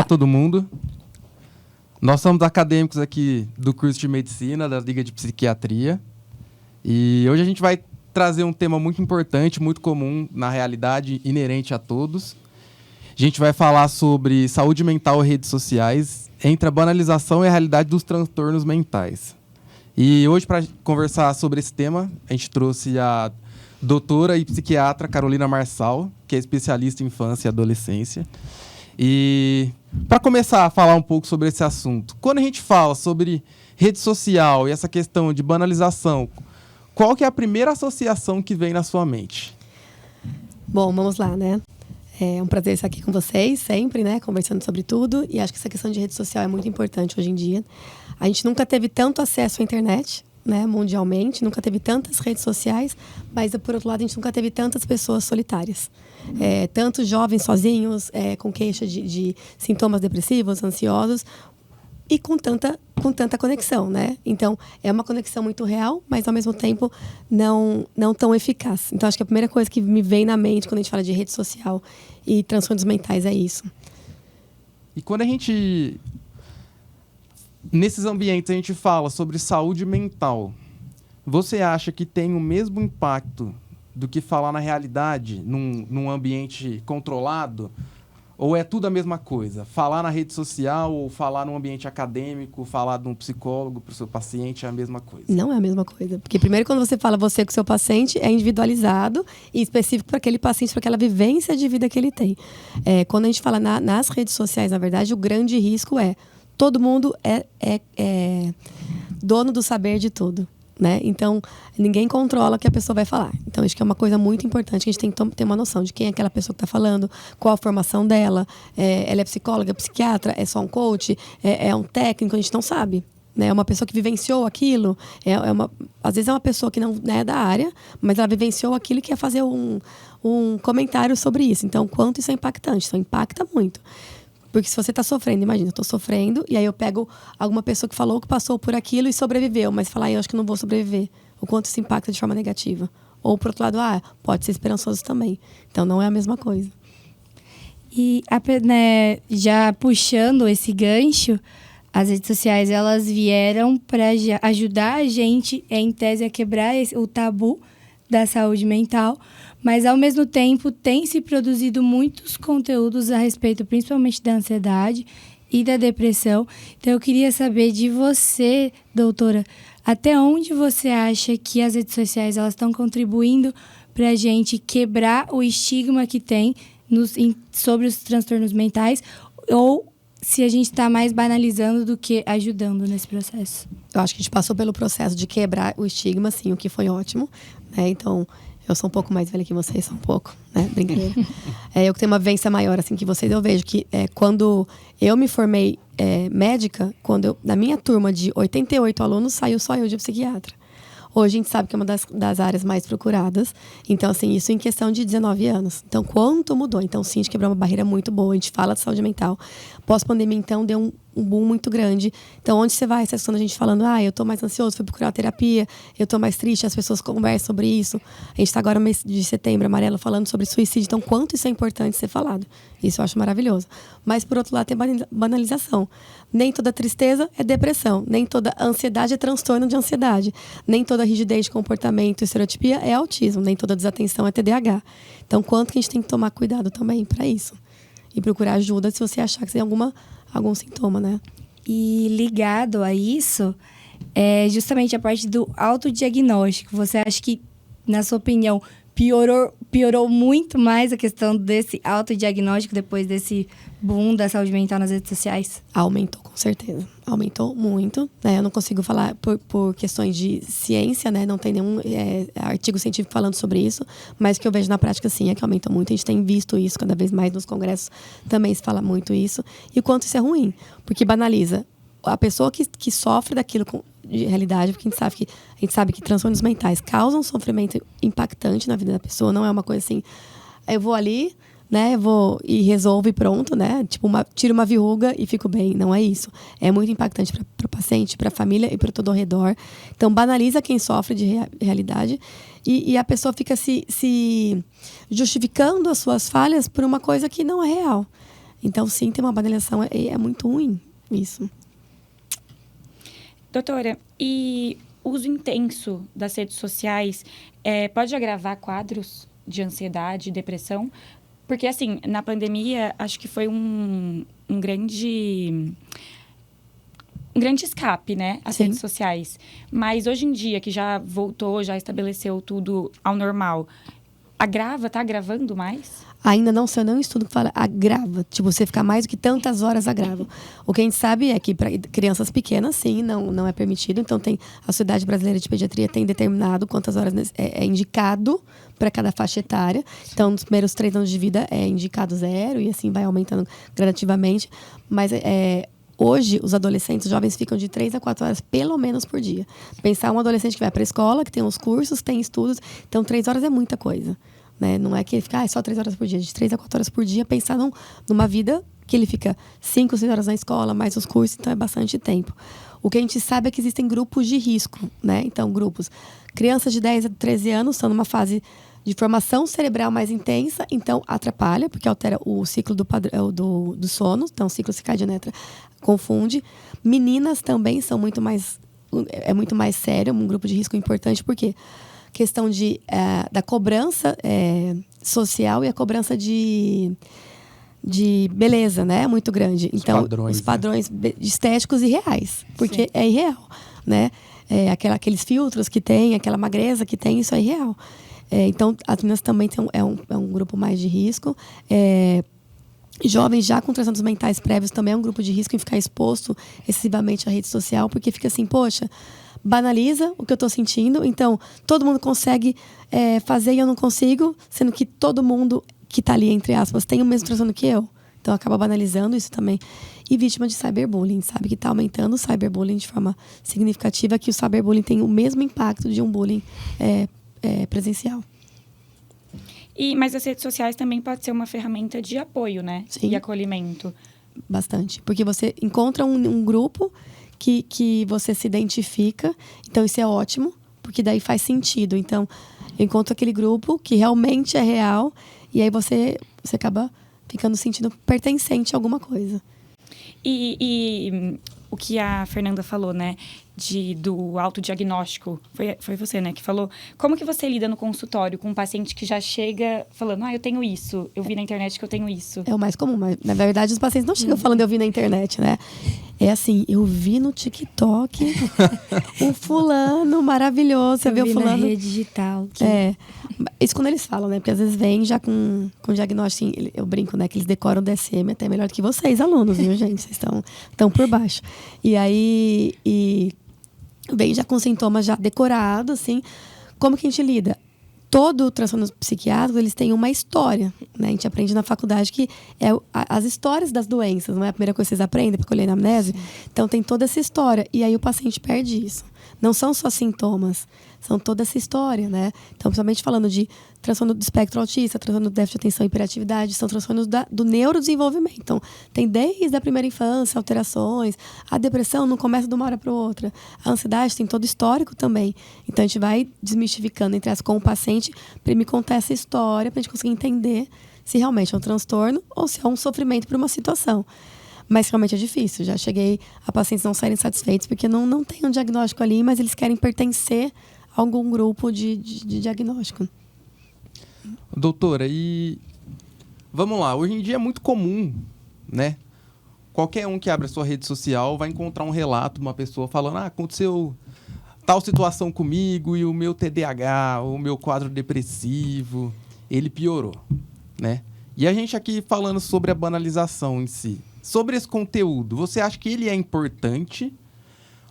Olá, todo mundo. Nós somos acadêmicos aqui do curso de Medicina, da Liga de Psiquiatria. E hoje a gente vai trazer um tema muito importante, muito comum na realidade, inerente a todos. A gente vai falar sobre saúde mental e redes sociais, entre a banalização e a realidade dos transtornos mentais. E hoje, para conversar sobre esse tema, a gente trouxe a doutora e psiquiatra Carolina Marçal, que é especialista em infância e adolescência. E para começar a falar um pouco sobre esse assunto, quando a gente fala sobre rede social e essa questão de banalização, qual que é a primeira associação que vem na sua mente? Bom, vamos lá, né? É um prazer estar aqui com vocês, sempre, né? Conversando sobre tudo. E acho que essa questão de rede social é muito importante hoje em dia. A gente nunca teve tanto acesso à internet, né? Mundialmente, nunca teve tantas redes sociais, mas, por outro lado, a gente nunca teve tantas pessoas solitárias. Tantos jovens sozinhos, com queixa de sintomas depressivos, ansiosos, e com tanta conexão, né? Então, é uma conexão muito real, mas, ao mesmo tempo, não tão eficaz. Então, acho que a primeira coisa que me vem na mente quando a gente fala de rede social e transtornos mentais é isso. E quando a gente... Nesses ambientes, a gente fala sobre saúde mental. Você acha que tem o mesmo impacto do que falar na realidade, num ambiente controlado? Ou é tudo a mesma coisa? Falar na rede social ou falar num ambiente acadêmico, falar de um psicólogo para o seu paciente é a mesma coisa? Não é a mesma coisa. Porque primeiro, quando você fala você com o seu paciente, é individualizado e específico para aquele paciente, para aquela vivência de vida que ele tem. Quando a gente fala nas redes sociais, na verdade, o grande risco é todo mundo é dono do saber de tudo. Né? Então, ninguém controla o que a pessoa vai falar. Então, acho que é uma coisa muito importante que a gente tem que ter uma noção de quem é aquela pessoa que está falando, qual a formação dela, ela é psicóloga, psiquiatra, é só um coach, é um técnico, a gente não sabe. Né? É uma pessoa que vivenciou aquilo, às vezes é uma pessoa que não é da área, mas ela vivenciou aquilo e quer fazer um comentário sobre isso. Então, quanto isso é impactante? Então, impacta muito. Porque se você está sofrendo, imagina, eu estou sofrendo, e aí eu pego alguma pessoa que falou que passou por aquilo e sobreviveu, mas falar, eu acho que não vou sobreviver. O quanto isso impacta de forma negativa. Ou, por outro lado, pode ser esperançoso também. Então, não é a mesma coisa. E, né, já puxando esse gancho, as redes sociais, elas vieram para ajudar a gente, em tese, a quebrar o tabu da saúde mental, mas, ao mesmo tempo, tem se produzido muitos conteúdos a respeito, principalmente da ansiedade e da depressão. Então, eu queria saber de você, doutora, até onde você acha que as redes sociais elas estão contribuindo para a gente quebrar o estigma que tem sobre os transtornos mentais, ou se a gente está mais banalizando do que ajudando nesse processo? Eu acho que a gente passou pelo processo de quebrar o estigma, sim, o que foi ótimo. Né? Então, eu sou um pouco mais velha que vocês, só um pouco, né? Brincadeira. Eu que tenho uma vivência maior, assim, que vocês, eu vejo que quando eu me formei médica, na minha turma de 88 alunos, saiu só eu de psiquiatra. Hoje a gente sabe que é uma das áreas mais procuradas. Então, assim, isso em questão de 19 anos. Então, quanto mudou? Então, sim, a gente quebrou uma barreira muito boa. A gente fala de saúde mental. Pós-pandemia, então, deu um boom muito grande. Então, onde você vai? Quando a gente falando, eu tô mais ansioso, fui procurar terapia, eu tô mais triste, as pessoas conversam sobre isso. A gente tá agora no mês de setembro, amarelo, falando sobre suicídio. Então, quanto isso é importante ser falado. Isso eu acho maravilhoso. Mas, por outro lado, tem banalização. Nem toda tristeza é depressão. Nem toda ansiedade é transtorno de ansiedade. Nem toda rigidez de comportamento e estereotipia é autismo. Nem toda desatenção é TDAH. Então, quanto que a gente tem que tomar cuidado também para isso? E procurar ajuda se você achar que você tem algum sintoma, né? E ligado a isso, é justamente a parte do autodiagnóstico. Você acha que, na sua opinião, piorou muito mais a questão desse autodiagnóstico depois desse boom da saúde mental nas redes sociais? Aumentou, com certeza. Aumentou muito. Né? Eu não consigo falar por questões de ciência, né? Não tem nenhum artigo científico falando sobre isso, mas o que eu vejo na prática, sim, é que aumentou muito. A gente tem visto isso cada vez mais nos congressos, também se fala muito isso. E o quanto isso é ruim, porque banaliza a pessoa que sofre daquilo de realidade, porque a gente sabe que transtornos mentais causam um sofrimento impactante na vida da pessoa. Não é uma coisa assim, eu vou ali, né, vou e resolvo e pronto, né? Tipo, tiro uma verruga e fico bem. Não é isso. É muito impactante para o paciente, para a família e para todo ao redor. Então, banaliza quem sofre de realidade e a pessoa fica se justificando as suas falhas por uma coisa que não é real. Então, sim, tem uma banalização, é muito ruim isso. Doutora, e o uso intenso das redes sociais pode agravar quadros de ansiedade, depressão? Porque, assim, na pandemia, acho que foi um grande escape, né? As Sim. redes sociais. Mas hoje em dia, que já voltou, já estabeleceu tudo ao normal, tá agravando mais? Ainda não sei, eu não estudo que fala agrava. Tipo, você ficar mais do que tantas horas agrava. O que a gente sabe é que para crianças pequenas, sim, não é permitido. Então, a Sociedade Brasileira de Pediatria tem determinado quantas horas é indicado para cada faixa etária. Então, nos primeiros 3 anos de vida é indicado 0 e assim vai aumentando gradativamente. Mas hoje, os adolescentes, os jovens ficam de 3 a 4 horas, pelo menos, por dia. Pensar um adolescente que vai para a escola, que tem os cursos, tem estudos. Então, 3 horas é muita coisa. Né? Não é que ele fica só 3 horas por dia. De 3 a 4 horas por dia, pensar numa vida que ele fica 5, 6 horas na escola, mais os cursos, então é bastante tempo. O que a gente sabe é que existem grupos de risco, né? Então, grupos. Crianças de 10 a 13 anos estão numa fase de formação cerebral mais intensa, então atrapalha, porque altera o ciclo do sono, então o ciclo circadiano confunde. Meninas também são muito mais sério, um grupo de risco importante, porque questão da cobrança social e a cobrança de beleza, né? Muito grande. Então, os padrões estéticos e reais. Porque é irreal, né? Aqueles filtros que tem, aquela magreza que tem, isso é irreal. Então, as meninas também é um grupo mais de risco. Jovens já com transtornos mentais prévios também é um grupo de risco em ficar exposto excessivamente à rede social, porque fica assim, poxa, banaliza o que eu estou sentindo, então todo mundo consegue fazer e eu não consigo, sendo que todo mundo que está ali, entre aspas, tem o mesmo transtorno que eu. Então acaba banalizando isso também. E vítima de cyberbullying, sabe que está aumentando o cyberbullying de forma significativa, que o cyberbullying tem o mesmo impacto de um bullying presencial. Mas as redes sociais também pode ser uma ferramenta de apoio, né? Sim. E acolhimento. Bastante. Porque você encontra um grupo que você se identifica. Então, isso é ótimo, porque daí faz sentido. Então, eu encontro aquele grupo que realmente é real e aí você acaba ficando sentindo pertencente a alguma coisa. E o que a Fernanda falou, né? Do autodiagnóstico. Foi você, né, que falou. Como que você lida no consultório com um paciente que já chega falando, eu tenho isso, eu vi na internet que eu tenho isso? É o mais comum, mas na verdade os pacientes não chegam falando eu vi na internet, né? É assim, eu vi no TikTok um fulano maravilhoso, você viu o fulano? Na rede digital. Isso quando eles falam, né? Porque às vezes vem já com diagnóstico, assim, eu brinco, né? Que eles decoram o DSM até melhor do que vocês, alunos, viu, gente? Vocês estão por baixo. E aí, vem já com sintomas já decorados, assim. Como que a gente lida? Todo transtorno psiquiátrico, eles têm uma história, né? A gente aprende na faculdade que as histórias das doenças, não é a primeira coisa que vocês aprendem para colher anamnese? Sim. Então, tem toda essa história. E aí, o paciente perde isso. Não são só sintomas, são toda essa história, né? Então, principalmente falando de transtorno do espectro autista, transtorno do déficit de atenção e hiperatividade, são transtornos do neurodesenvolvimento. Então, tem desde a primeira infância, alterações, a depressão não começa de uma hora para outra. A ansiedade tem todo histórico também. Então, a gente vai desmistificando com o paciente para ele me contar essa história, para a gente conseguir entender se realmente é um transtorno ou se é um sofrimento por uma situação. Mas realmente é difícil. Já cheguei a pacientes não saírem satisfeitos porque não tem um diagnóstico ali, mas eles querem pertencer a algum grupo de diagnóstico. Doutora, e vamos lá. Hoje em dia é muito comum, né? Qualquer um que abre a sua rede social vai encontrar um relato de uma pessoa falando aconteceu tal situação comigo e o meu TDAH, o meu quadro depressivo, ele piorou, né? E a gente aqui falando sobre a banalização em si. Sobre esse conteúdo, você acha que ele é importante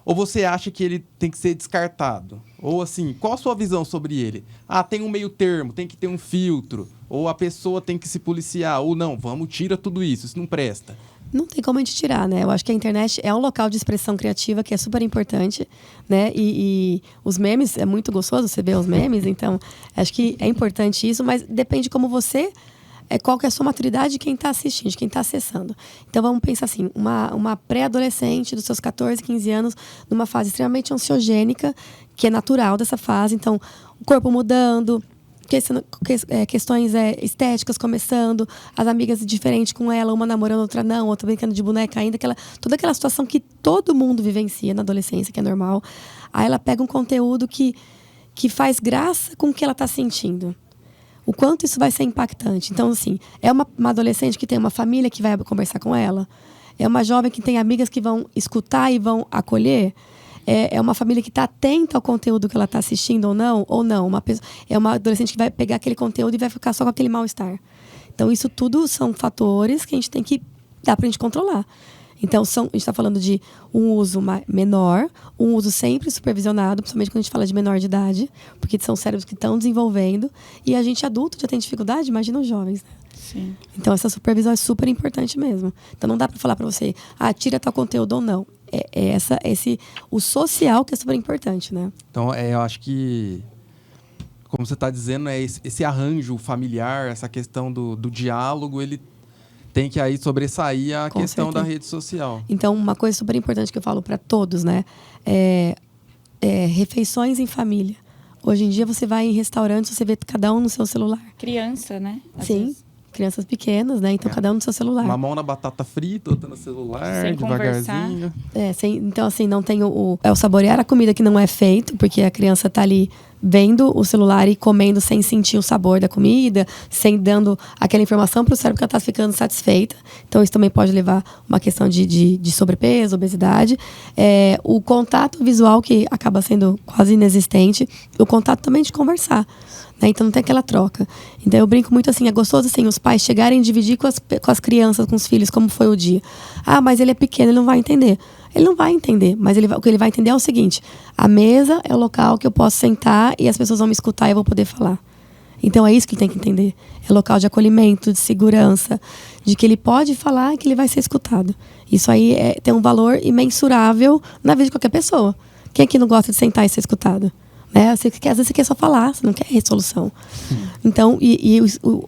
ou você acha que ele tem que ser descartado? Ou assim, qual a sua visão sobre ele? Tem um meio termo, tem que ter um filtro, ou a pessoa tem que se policiar, ou não, tira tudo isso não presta. Não tem como a gente tirar, né? Eu acho que a internet é um local de expressão criativa que é super importante, né? E os memes, é muito gostoso você ver os memes, então acho que é importante isso, mas depende como você... qual que é a sua maturidade de quem está assistindo, de quem está acessando. Então, vamos pensar assim, uma pré-adolescente dos seus 14, 15 anos, numa fase extremamente ansiogênica, que é natural dessa fase. Então, o corpo mudando, questões estéticas começando, as amigas diferentes com ela, uma namorando, outra não, outra brincando de boneca ainda, toda aquela situação que todo mundo vivencia na adolescência, que é normal. Aí ela pega um conteúdo que faz graça com o que ela está sentindo. O quanto isso vai ser impactante. Então, assim, é uma adolescente que tem uma família que vai conversar com ela, é uma jovem que tem amigas que vão escutar e vão acolher, é uma família que está atenta ao conteúdo que ela está assistindo ou não. É uma adolescente que vai pegar aquele conteúdo e vai ficar só com aquele mal-estar. Então, isso tudo são fatores que a gente tem que dar para a gente controlar. Então, a gente está falando de um uso menor, um uso sempre supervisionado, principalmente quando a gente fala de menor de idade, porque são cérebros que estão desenvolvendo, e a gente adulto já tem dificuldade, imagina os jovens, né? Sim. Então, essa supervisão é super importante mesmo. Então, não dá para falar para você, tira tal conteúdo ou não. O social que é super importante, né? Então, eu acho que, como você está dizendo, esse arranjo familiar, essa questão do diálogo, ele tem que aí sobressair a questão da rede social. Então, uma coisa super importante que eu falo para todos, né? Refeições em família. Hoje em dia, você vai em restaurantes, você vê cada um no seu celular. Criança, né? Sim. Crianças pequenas, né? Então, cada um no seu celular. Uma mão na batata frita, outra no celular, sem devagarzinho. Então, assim, não tem o saborear a comida que não é feito, porque a criança tá ali vendo o celular e comendo sem sentir o sabor da comida, sem dando aquela informação para o cérebro que ela está ficando satisfeita. Então, isso também pode levar a uma questão de sobrepeso, obesidade. O contato visual, que acaba sendo quase inexistente. O contato também de conversar. Então não tem aquela troca. Então eu brinco muito assim, é gostoso assim, os pais chegarem e dividir com as crianças, com os filhos, como foi o dia. Mas ele é pequeno, ele não vai entender. Ele não vai entender, mas o que ele vai entender é o seguinte: a mesa é o local que eu posso sentar e as pessoas vão me escutar e eu vou poder falar. Então é isso que ele tem que entender. É local de acolhimento, de segurança, de que ele pode falar e que ele vai ser escutado. Isso aí tem um valor imensurável na vida de qualquer pessoa. Quem aqui não gosta de sentar e ser escutado? Às vezes você quer só falar, você não quer resolução. Então,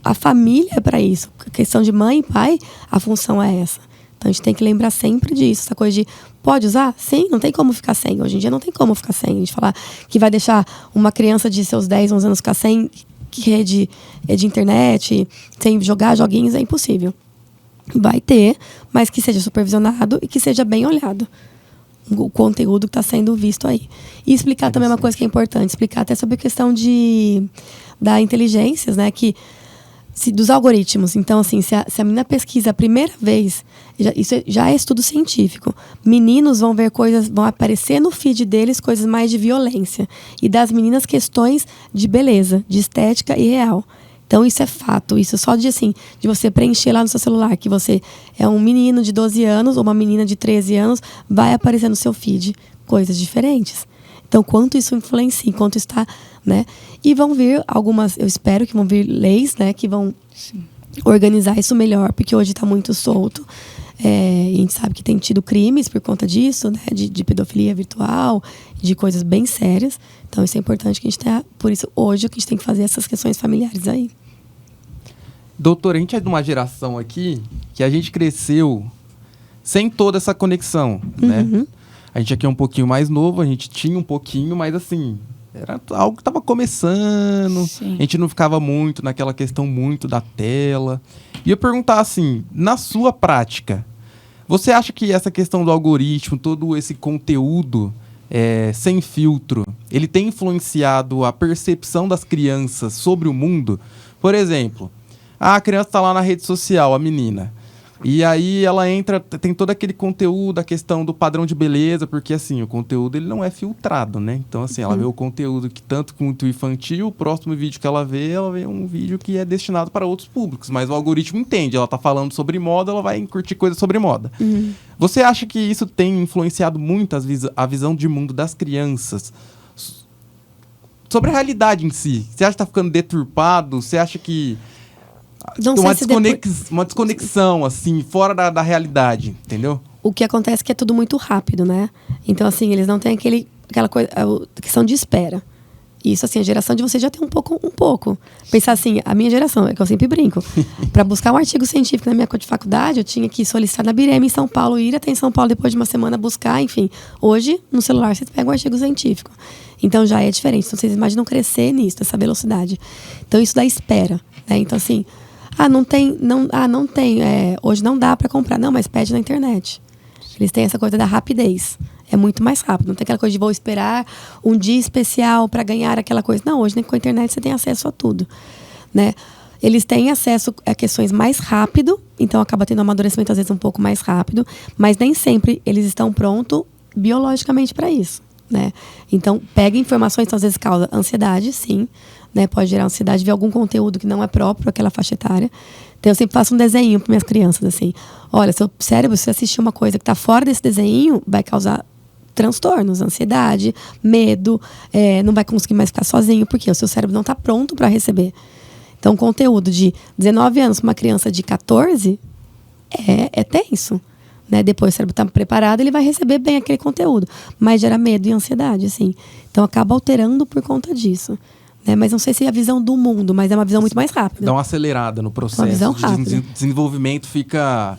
a família é para isso. A questão de mãe e pai, a função é essa. Então, a gente tem que lembrar sempre disso. Essa coisa de, pode usar? Sim, não tem como ficar sem. Hoje em dia não tem como ficar sem. A gente falar que vai deixar uma criança de seus 10, 11 anos ficar sem rede de internet, sem jogar joguinhos, é impossível. Vai ter, mas que seja supervisionado e que seja bem olhado o conteúdo que está sendo visto aí. E explicar também uma coisa que é importante, explicar até sobre a questão da inteligências, né, dos algoritmos. Então, assim, se a menina pesquisa a primeira vez, isso já é estudo científico. Meninos vão ver vão aparecer no feed deles coisas mais de violência. E das meninas, questões de beleza, de estética e real. Então, isso é fato. Isso só de você preencher lá no seu celular que você é um menino de 12 anos ou uma menina de 13 anos, vai aparecer no seu feed coisas diferentes. Então, quanto isso influencia, quanto está, né? E vão vir eu espero que vão vir leis, né? Que vão organizar isso melhor, porque hoje está muito solto. E a gente sabe que tem tido crimes por conta disso, né? De pedofilia virtual, de coisas bem sérias. Então, isso é importante que a gente tenha. Por isso, hoje, o que a gente tem que fazer essas questões familiares aí. Doutora, a gente é de uma geração aqui que a gente cresceu sem toda essa conexão, né? A gente aqui é um pouquinho mais novo, a gente tinha um pouquinho, mas assim, era algo que estava começando. Sim. A gente não ficava muito naquela questão muito da tela. E eu perguntar assim, na sua prática, você acha que essa questão do algoritmo, todo esse conteúdo sem filtro, ele tem influenciado a percepção das crianças sobre o mundo? Por exemplo, a criança está lá na rede social, a menina. E aí ela entra, tem todo aquele conteúdo, a questão do padrão de beleza, porque assim, o conteúdo ele não é filtrado, né? Então assim, ela vê o conteúdo que tanto quanto infantil, o próximo vídeo que ela vê um vídeo que é destinado para outros públicos, mas o algoritmo entende, ela tá falando sobre moda, ela vai curtir coisas sobre moda. Você acha que isso tem influenciado muito a visão de mundo das crianças sobre a realidade em si? Você acha que tá ficando deturpado? Você acha que uma desconexão, assim, fora da realidade, entendeu? O que acontece é que é tudo muito rápido, né? Então, assim, eles não têm aquela coisa, a questão de espera. Isso, assim, a geração de vocês já tem um pouco. Pensar assim, a minha geração, é que eu sempre brinco. Para buscar um artigo científico na minha de faculdade, eu tinha que solicitar na Bireme em São Paulo, ir até em São Paulo depois de uma semana buscar, enfim. Hoje, no celular, vocês pegam um artigo científico. Então, já é diferente. Então, vocês imaginam crescer nisso, essa velocidade. Então, isso dá espera, né? Então, assim, não tem, hoje não dá para comprar. Não, mas pede na internet. Eles têm essa coisa da rapidez. É muito mais rápido. Não tem aquela coisa de vou esperar um dia especial para ganhar aquela coisa. Não, hoje com a internet você tem acesso a tudo, né? Eles têm acesso a questões mais rápido, então acaba tendo um amadurecimento às vezes um pouco mais rápido, mas nem sempre eles estão prontos biologicamente para isso, né? Então, pega informações, então às vezes causa ansiedade, sim, né? Pode gerar ansiedade ver algum conteúdo que não é próprio para aquela faixa etária. Então, eu sempre faço um desenho para minhas crianças, assim. Olha, seu cérebro, se assistir uma coisa que está fora desse desenho, vai causar transtornos, ansiedade, medo, não vai conseguir mais ficar sozinho, porque o seu cérebro não está pronto para receber. Então, conteúdo de 19 anos para uma criança de 14 é tenso, né? Depois o cérebro está preparado, ele vai receber bem aquele conteúdo, mas gera medo e ansiedade, assim. Então, acaba alterando por conta disso. Né? Mas não sei se é a visão do mundo, mas é uma visão muito mais rápida. Dá uma acelerada no processo. Uma visão rápida. Desenvolvimento fica...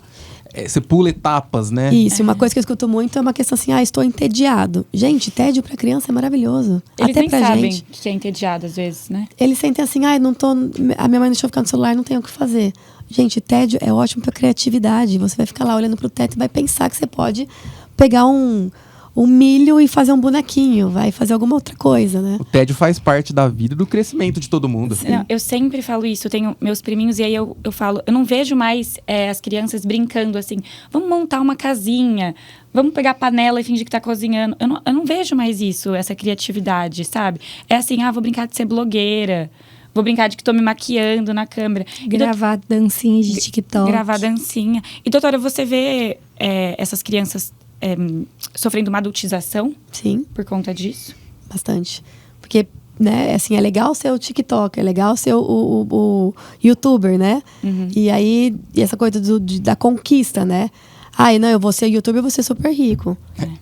você pula etapas, né? Isso, uma coisa que eu escuto muito é uma questão assim, estou entediado. Gente, tédio para criança é maravilhoso. Eles até nem pra sabem gente. que é entediado às vezes, né? Eles sentem assim, não tô, a minha mãe deixou eu ficar no celular, não tenho o que fazer. Gente, tédio é ótimo para criatividade. Você vai ficar lá olhando pro teto e vai pensar que você pode pegar um milho e fazer um bonequinho, vai fazer alguma outra coisa, né? O tédio faz parte da vida e do crescimento de todo mundo. Não, eu sempre falo isso, eu tenho meus priminhos e aí eu falo, eu não vejo mais as crianças brincando assim, vamos montar uma casinha, vamos pegar a panela e fingir que tá cozinhando. Eu não vejo mais isso, essa criatividade, sabe? É assim, vou brincar de ser blogueira, vou brincar de que tô me maquiando na câmera. Gravar dancinhas de TikTok. Gravar dancinha. E, doutora, você vê essas crianças sofrendo uma adultização? Sim. Por conta disso? Bastante. Porque, né, assim, é legal ser o TikTok, é legal ser o YouTuber, né? Uhum. E aí, essa coisa da conquista, né? Não, eu vou ser youtuber, eu vou ser super rico.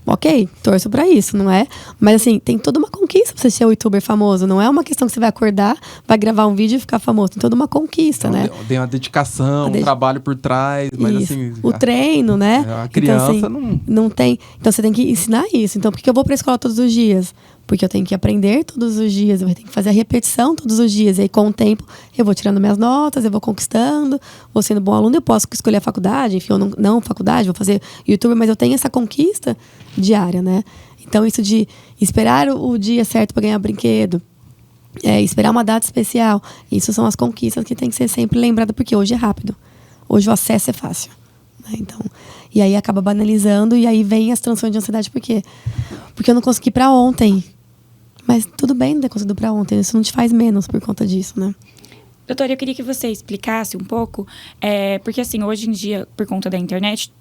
Ok, torço pra isso, não é? Mas assim, tem toda uma conquista pra você ser o youtuber famoso. Não é uma questão que você vai acordar, vai gravar um vídeo e ficar famoso. Tem toda uma conquista, né? Tem uma dedicação, um trabalho por trás, mas isso. assim... O treino, né? A criança então, assim, não tem... Então, você tem que ensinar isso. Então, por que eu vou pra escola todos os dias? Porque eu tenho que aprender todos os dias, eu tenho que fazer a repetição todos os dias. E aí, com o tempo, eu vou tirando minhas notas, eu vou conquistando, vou sendo bom aluno, eu posso escolher a faculdade, enfim, ou não faculdade, vou fazer YouTube, mas eu tenho essa conquista diária, né? Então, isso de esperar o dia certo para ganhar brinquedo, esperar uma data especial, isso são as conquistas que tem que ser sempre lembrada, porque hoje é rápido. Hoje o acesso é fácil. Né? Então, e aí acaba banalizando, e aí vem as transtornos de ansiedade, por quê? Porque eu não consegui para ontem. Mas tudo bem não ter conseguido para ontem, isso não te faz menos por conta disso, né? Doutora, eu queria que você explicasse um pouco, porque assim, hoje em dia, por conta da internet,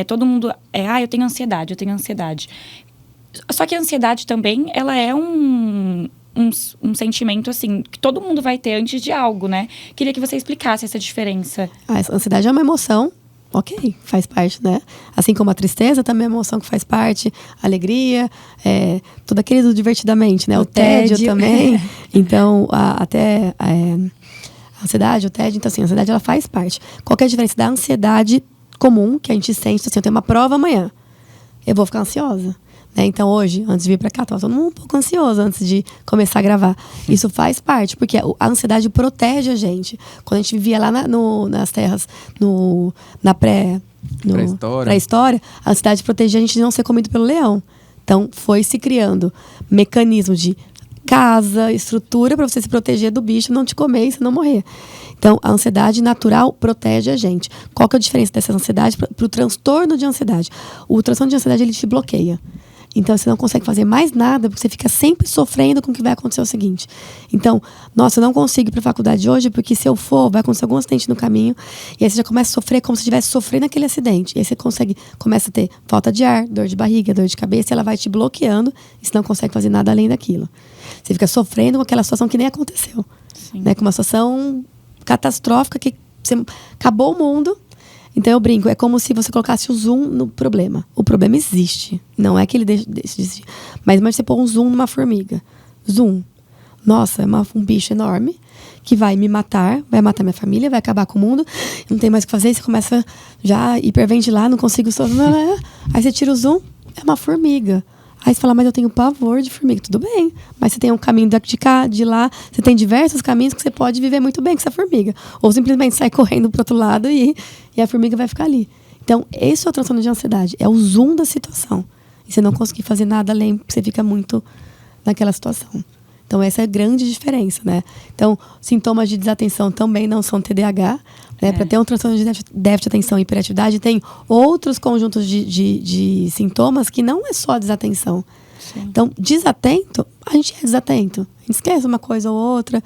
todo mundo eu tenho ansiedade. Só que a ansiedade também, ela é um sentimento, assim, que todo mundo vai ter antes de algo, né? Queria que você explicasse essa diferença. A ansiedade é uma emoção. Ok, faz parte, né? Assim como a tristeza também é uma emoção que faz parte, a alegria, tudo aquele do divertidamente, né? O tédio também. Então, até a ansiedade, o tédio, então assim, a ansiedade ela faz parte. Qual que é a diferença da ansiedade comum que a gente sente? Assim, eu tenho uma prova amanhã, eu vou ficar ansiosa. Né? Então hoje, antes de vir pra cá, tava todo mundo um pouco ansioso antes de começar a gravar. Isso faz parte, porque a ansiedade protege a gente. Quando a gente vivia lá nas terras, na pré-história, a ansiedade protegia a gente de não ser comido pelo leão. Então foi se criando mecanismos de casa, estrutura para você se proteger do bicho, não te comer e você não morrer. Então, a ansiedade natural protege a gente. Qual que é a diferença dessa ansiedade para o transtorno de ansiedade? O transtorno de ansiedade, ele te bloqueia. Então, você não consegue fazer mais nada, porque você fica sempre sofrendo com o que vai acontecer o seguinte. Então, nossa, eu não consigo ir para a faculdade hoje, porque se eu for, vai acontecer algum acidente no caminho. E aí você já começa a sofrer como se estivesse sofrendo aquele acidente. E aí você começa a ter falta de ar, dor de barriga, dor de cabeça, e ela vai te bloqueando, e você não consegue fazer nada além daquilo. Você fica sofrendo com aquela situação que nem aconteceu. Né? Com uma situação catastrófica que acabou o mundo. Então eu brinco, é como se você colocasse o zoom no problema. O problema existe, não é que ele deixe de existir. Mas você pôr um zoom numa formiga. Zoom. nossa, é um bicho enorme que vai me matar, vai matar minha família, vai acabar com o mundo, não tem mais o que fazer, você começa já a hiperventilar, não consigo... Aí você tira o zoom, é uma formiga. Aí você fala, mas eu tenho pavor de formiga. Tudo bem, mas você tem um caminho de cá, de lá, você tem diversos caminhos que você pode viver muito bem com essa formiga. Ou simplesmente sai correndo pro outro lado e a formiga vai ficar ali. Então, esse é o transtorno de ansiedade, é o zoom da situação. E você não conseguir fazer nada além, porque você fica muito naquela situação. Então, essa é a grande diferença, né? Então, sintomas de desatenção também não são TDAH. Né? Para ter um transtorno de déficit de atenção e hiperatividade, tem outros conjuntos de sintomas que não é só desatenção. Sim. Então, desatento, a gente é desatento. A gente esquece uma coisa ou outra.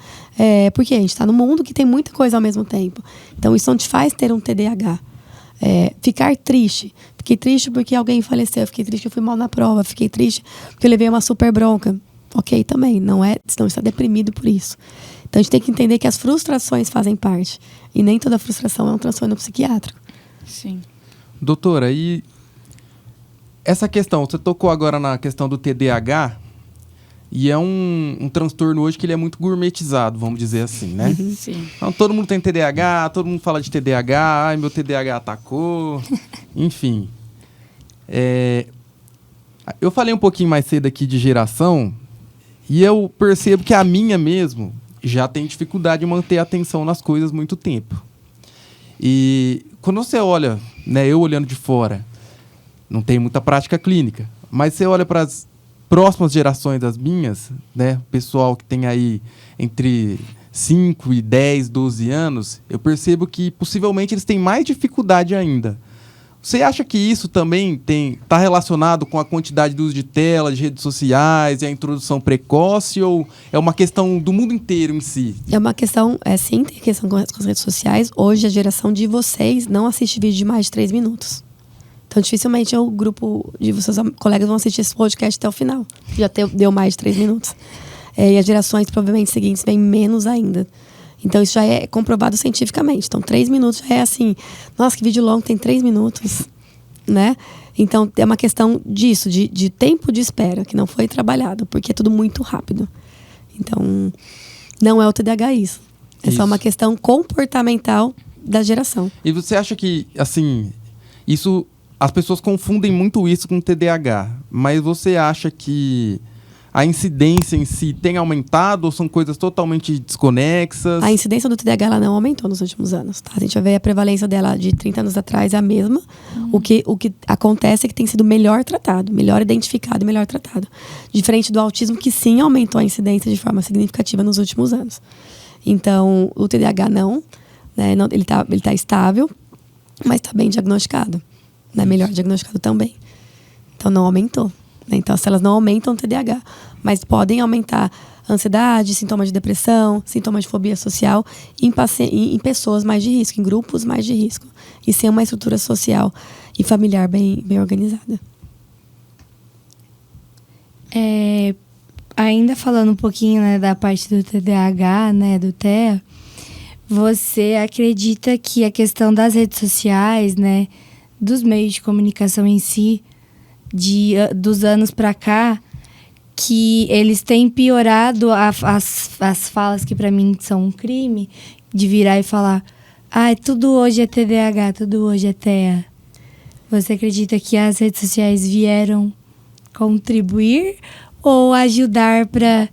Porque a gente está num mundo que tem muita coisa ao mesmo tempo. Então, isso não te faz ter um TDAH. Ficar triste. Fiquei triste porque alguém faleceu. Fiquei triste que eu fui mal na prova. Fiquei triste porque eu levei uma super bronca. Ok, também. Não está deprimido por isso. Então, a gente tem que entender que as frustrações fazem parte. E nem toda frustração é um transtorno psiquiátrico. Sim. Doutora, e essa questão, você tocou agora na questão do TDAH, e é um transtorno hoje que ele é muito gourmetizado, vamos dizer assim, né? Sim. Então, todo mundo tem TDAH, todo mundo fala de TDAH, ai, meu TDAH atacou, enfim. Eu falei um pouquinho mais cedo aqui de geração, e eu percebo que a minha mesmo já tem dificuldade de manter a atenção nas coisas muito tempo. E quando você olha, né, eu olhando de fora, não tem muita prática clínica, mas você olha para as próximas gerações das minhas, né, pessoal que tem aí entre 5 e 10, 12 anos, eu percebo que possivelmente eles têm mais dificuldade ainda. Você acha que isso também está relacionado com a quantidade de uso de tela, de redes sociais e a introdução precoce, ou é uma questão do mundo inteiro em si? É uma questão, sim, tem questão com as redes sociais. Hoje, a geração de vocês não assiste vídeo de mais de 3 minutos. Então, dificilmente o grupo de seus colegas vão assistir esse podcast até o final. Já deu mais de 3 minutos. E as gerações, provavelmente, seguintes, vêm menos ainda. Então, isso já é comprovado cientificamente. Então, 3 minutos já é assim... Nossa, que vídeo longo, tem 3 minutos, né? Então, é uma questão disso, de tempo de espera, que não foi trabalhado, porque é tudo muito rápido. Então, não é o TDAH isso. É só uma questão comportamental da geração. E você acha que, assim... isso, as pessoas confundem muito isso com TDAH. Mas você acha que a incidência em si tem aumentado ou são coisas totalmente desconexas? A incidência do TDAH ela não aumentou nos últimos anos. Tá? A gente vai ver a prevalência dela de 30 anos atrás é a mesma. O que acontece é que tem sido melhor tratado, melhor identificado e melhor tratado. Diferente do autismo, que sim aumentou a incidência de forma significativa nos últimos anos. Então, o TDAH não, né? Ele tá estável, mas está bem diagnosticado. Né? Melhor diagnosticado também. Então, não aumentou. Então, se elas não aumentam o TDAH, mas podem aumentar ansiedade, sintomas de depressão, sintomas de fobia social em pessoas mais de risco, em grupos mais de risco. E sem uma estrutura social e familiar bem organizada. Ainda falando um pouquinho, né, da parte do TDAH, né, do TEA, você acredita que a questão das redes sociais, né, dos meios de comunicação em si, dos anos para cá, que eles têm piorado as falas que para mim são um crime, de virar e falar, tudo hoje é TDAH, tudo hoje é TEA. Você acredita que as redes sociais vieram contribuir ou ajudar para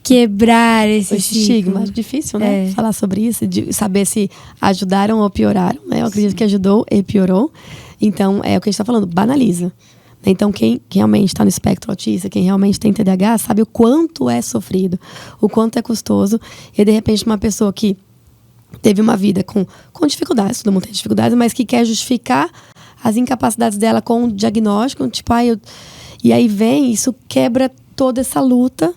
quebrar esse estigma? Difícil, né? Falar sobre isso, de saber se ajudaram ou pioraram, né? Eu acredito que ajudou e piorou. Então, é o que a gente está falando, banaliza. Então, quem realmente está no espectro autista, quem realmente tem TDAH, sabe o quanto é sofrido, o quanto é custoso. E, de repente, uma pessoa que teve uma vida com dificuldades, todo mundo tem dificuldades, mas que quer justificar as incapacidades dela com o diagnóstico, tipo, e aí isso quebra toda essa luta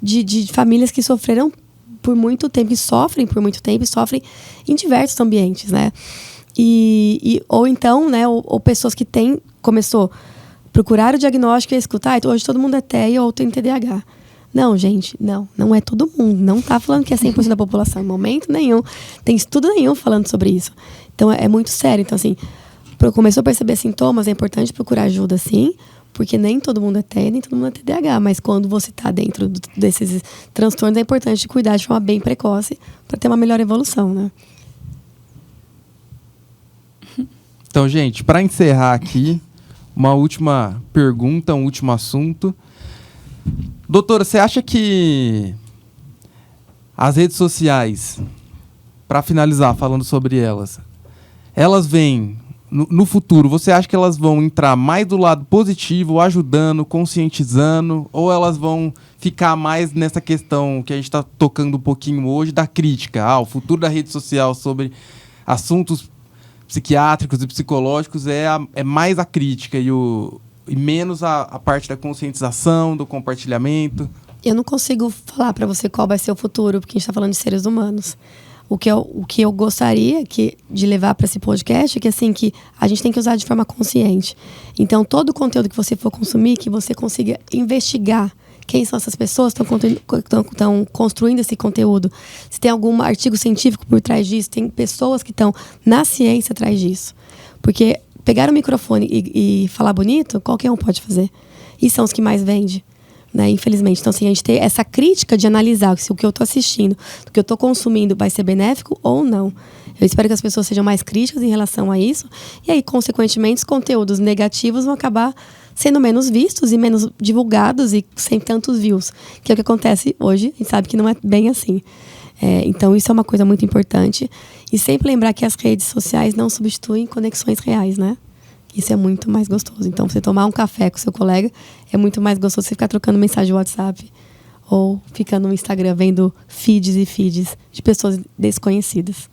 de famílias que sofreram por muito tempo, que sofrem por muito tempo, e sofrem em diversos ambientes, né? Ou então, né, ou pessoas que começou a procurar o diagnóstico e escutar, hoje todo mundo é TEA ou tem TDAH. Não, gente, não é todo mundo. Não tá falando que é 100% da população, em momento nenhum. Tem estudo nenhum falando sobre isso. Então, é muito sério. Então, assim, começou a perceber sintomas, é importante procurar ajuda, sim, Porque nem todo mundo é TEA, nem todo mundo é TDAH. Mas quando você está dentro desses transtornos, é importante cuidar de forma bem precoce para ter uma melhor evolução, né? Então, gente, para encerrar aqui, uma última pergunta, um último assunto. Doutora, você acha que as redes sociais, para finalizar falando sobre elas vêm, no futuro, você acha que elas vão entrar mais do lado positivo, ajudando, conscientizando, ou elas vão ficar mais nessa questão que a gente está tocando um pouquinho hoje, da crítica? O futuro da rede social sobre assuntos psiquiátricos e psicológicos é mais a crítica e menos a parte da conscientização, do compartilhamento. Eu não consigo falar para você qual vai ser o futuro, porque a gente está falando de seres humanos. O que eu gostaria de levar para esse podcast é que, assim, que a gente tem que usar de forma consciente. Então, todo o conteúdo que você for consumir, que você consiga investigar quem são essas pessoas que estão construindo esse conteúdo. Se tem algum artigo científico por trás disso, tem pessoas que estão na ciência atrás disso. Porque pegar o microfone e falar bonito, qualquer um pode fazer. E são os que mais vendem, né? Infelizmente. Então, assim, a gente tem essa crítica de analisar se o que eu estou assistindo, o que eu estou consumindo vai ser benéfico ou não. Eu espero que as pessoas sejam mais críticas em relação a isso. E aí, consequentemente, os conteúdos negativos vão acabar sendo menos vistos e menos divulgados e sem tantos views. Que é o que acontece hoje. A gente sabe que não é bem assim. Então, isso é uma coisa muito importante. E sempre lembrar que as redes sociais não substituem conexões reais, né? Isso é muito mais gostoso. Então, você tomar um café com seu colega é muito mais gostoso você ficar trocando mensagem no WhatsApp ou ficar no Instagram vendo feeds e feeds de pessoas desconhecidas.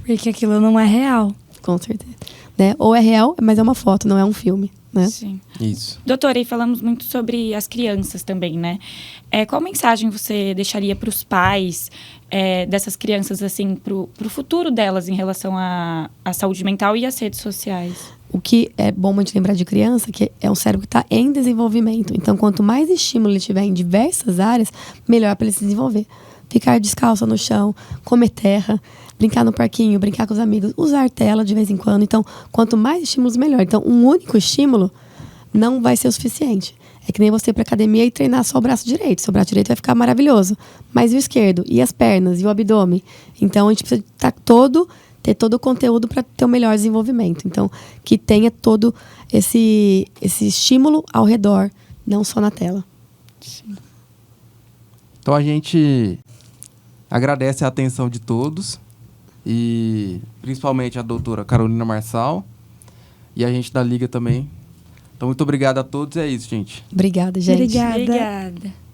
Porque aquilo não é real. Com certeza. Né? Ou é real, mas é uma foto, não é um filme. Né? Sim. Isso. Doutora, e falamos muito sobre as crianças também, né? Qual mensagem você deixaria para os pais dessas crianças, assim, para o futuro delas em relação à saúde mental e às redes sociais? O que é bom a gente lembrar de criança, que é um cérebro que está em desenvolvimento. Então, quanto mais estímulo ele tiver em diversas áreas, melhor para ele se desenvolver. Ficar descalço no chão, comer terra, brincar no parquinho, brincar com os amigos, usar tela de vez em quando. Então, quanto mais estímulos, melhor. Então, um único estímulo não vai ser o suficiente. É que nem você ir para academia e treinar só o braço direito. Seu braço direito vai ficar maravilhoso. Mas e o esquerdo? E as pernas? E o abdômen? Então, a gente precisa ter todo o conteúdo para ter o melhor desenvolvimento. Então, que tenha todo esse estímulo ao redor, não só na tela. Sim. Então, a gente agradece a atenção de todos. E principalmente a doutora Carolina Marçal e a gente da Liga também. Então, muito obrigado a todos. É isso, gente. Obrigada, gente. Obrigada. Obrigada.